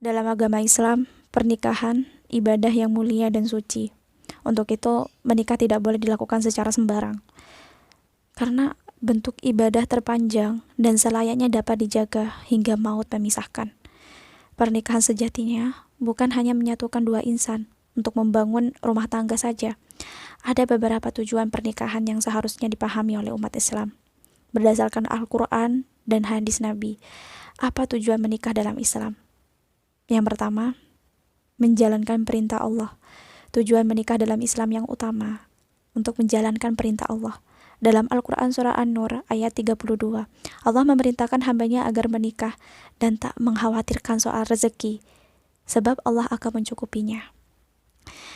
Dalam agama Islam, pernikahan ibadah yang mulia dan suci. Untuk itu, menikah tidak boleh dilakukan secara sembarang. Karena bentuk ibadah terpanjang dan selayaknya dapat dijaga hingga maut memisahkan. Pernikahan sejatinya bukan hanya menyatukan dua insan untuk membangun rumah tangga saja. Ada beberapa tujuan pernikahan yang seharusnya dipahami oleh umat Islam. Berdasarkan Al-Quran dan hadis Nabi, apa tujuan menikah dalam Islam? Yang pertama, menjalankan perintah Allah. Tujuan menikah dalam Islam yang utama untuk menjalankan perintah Allah. Dalam Al-Quran Surah An-Nur ayat 32, Allah memerintahkan hambanya agar menikah dan tak mengkhawatirkan soal rezeki, sebab Allah akan mencukupinya.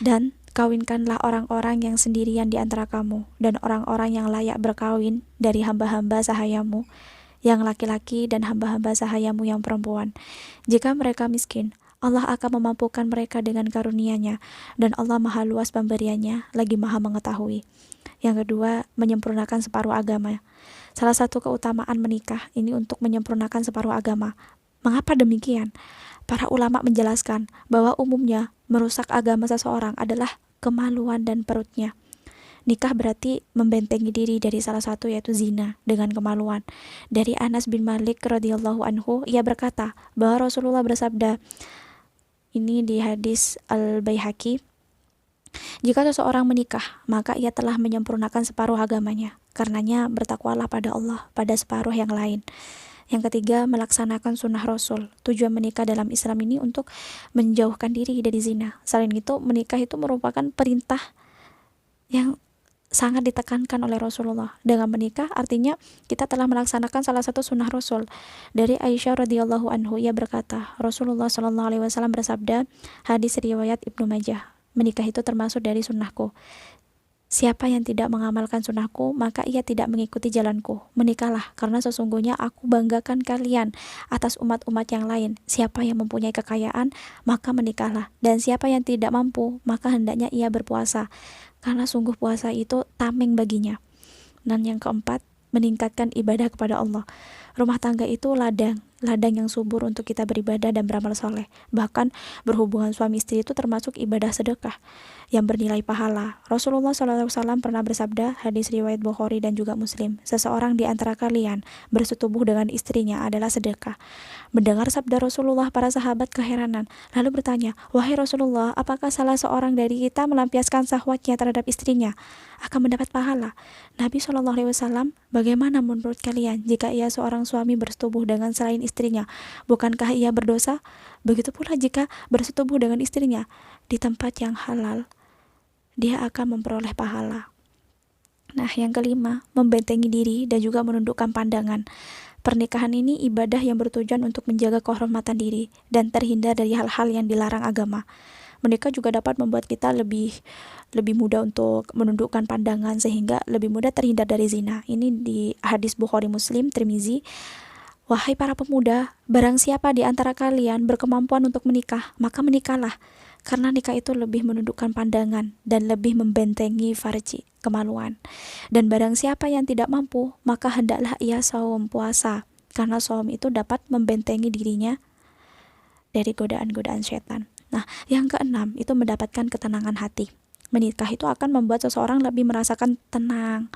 Dan kawinkanlah orang-orang yang sendirian di antara kamu dan orang-orang yang layak berkawin dari hamba-hamba sahayamu yang laki-laki dan hamba-hamba sahayamu yang perempuan. Jika mereka miskin, Allah akan memampukan mereka dengan karunia-Nya, dan Allah maha luas pemberiannya, lagi maha mengetahui. Yang kedua, menyempurnakan separuh agama. Salah satu keutamaan menikah ini untuk menyempurnakan separuh agama. Mengapa demikian? Para ulama menjelaskan bahwa umumnya merusak agama seseorang adalah kemaluan dan perutnya. Nikah berarti membentengi diri dari salah satu, yaitu zina dengan kemaluan. Dari Anas bin Malik radhiyallahu anhu, ia berkata bahwa Rasulullah bersabda, ini di hadis Al-Baihaqi, jika seseorang menikah, maka ia telah menyempurnakan separuh agamanya. Karenanya bertakwalah pada Allah pada separuh yang lain. Yang ketiga, melaksanakan sunnah Rasul. Tujuan menikah dalam Islam ini untuk menjauhkan diri dari zina. Selain itu, menikah itu merupakan perintah yang sangat ditekankan oleh Rasulullah. Dengan menikah artinya kita telah melaksanakan salah satu sunnah Rasul. Dari Aisyah radhiyallahu anhu, ia berkata, Rasulullah shallallahu alaihi wasallam bersabda, hadis riwayat Ibnu Majah, menikah itu termasuk dari sunnahku. Siapa yang tidak mengamalkan sunnahku, maka ia tidak mengikuti jalanku. Menikahlah, karena sesungguhnya aku banggakan kalian atas umat-umat yang lain. Siapa yang mempunyai kekayaan, maka menikahlah. Dan siapa yang tidak mampu, maka hendaknya ia berpuasa, karena sungguh puasa itu tameng baginya. Dan yang keempat, meningkatkan ibadah kepada Allah. Rumah tangga itu ladang yang subur untuk kita beribadah dan beramal soleh. Bahkan berhubungan suami istri itu termasuk ibadah sedekah yang bernilai pahala. Rasulullah SAW pernah bersabda, hadis riwayat Bukhari dan juga Muslim, seseorang di antara kalian bersetubuh dengan istrinya adalah sedekah. Mendengar sabda Rasulullah, para sahabat keheranan, lalu bertanya, wahai Rasulullah, apakah salah seorang dari kita melampiaskan syahwatnya terhadap istrinya akan mendapat pahala? Nabi SAW, bagaimana menurut kalian jika ia seorang suami bersetubuh dengan selain istrinya, bukankah ia berdosa? Begitu pula jika bersetubuh dengan istrinya di tempat yang halal, dia akan memperoleh pahala. Nah, yang kelima, membentengi diri dan juga menundukkan pandangan. Pernikahan ini ibadah yang bertujuan untuk menjaga kehormatan diri dan terhindar dari hal-hal yang dilarang agama. Menikah juga dapat membuat kita lebih mudah untuk menundukkan pandangan sehingga lebih mudah terhindar dari zina. Ini di hadis Bukhari, Muslim, Tirmizi. Wahai para pemuda, barang siapa di antara kalian berkemampuan untuk menikah, maka menikahlah. Karena nikah itu lebih menundukkan pandangan dan lebih membentengi farji, kemaluan. Dan barang siapa yang tidak mampu, maka hendaklah ia saum, puasa. Karena saum itu dapat membentengi dirinya dari godaan-godaan setan. Nah, yang keenam itu mendapatkan ketenangan hati. Menikah itu akan membuat seseorang lebih merasakan tenang,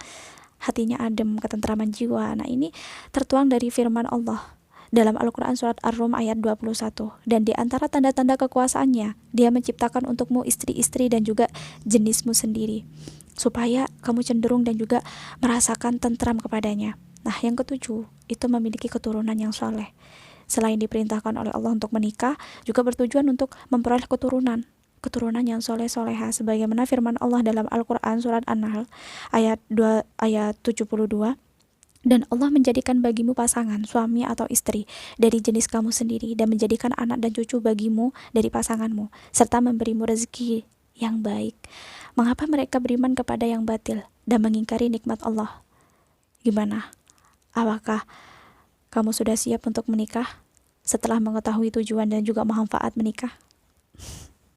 hatinya adem, ketentraman jiwa. Nah, ini tertuang dari firman Allah dalam Al-Quran Surat Ar-Rum ayat 21. Dan di antara tanda-tanda kekuasaannya, dia menciptakan untukmu istri-istri dan juga jenismu sendiri, supaya kamu cenderung dan juga merasakan tentram kepadanya. Nah, yang ketujuh, itu memiliki keturunan yang soleh. Selain diperintahkan oleh Allah untuk menikah, juga bertujuan untuk memperoleh keturunan yang soleh-soleha, sebagaimana firman Allah dalam Al-Quran Surat An-Nahl ayat 72. Dan Allah menjadikan bagimu pasangan, suami atau istri dari jenis kamu sendiri, dan menjadikan anak dan cucu bagimu dari pasanganmu, serta memberimu rezeki yang baik. Mengapa mereka beriman kepada yang batil dan mengingkari nikmat Allah? Gimana? Apakah kamu sudah siap untuk menikah setelah mengetahui tujuan dan juga manfaat menikah?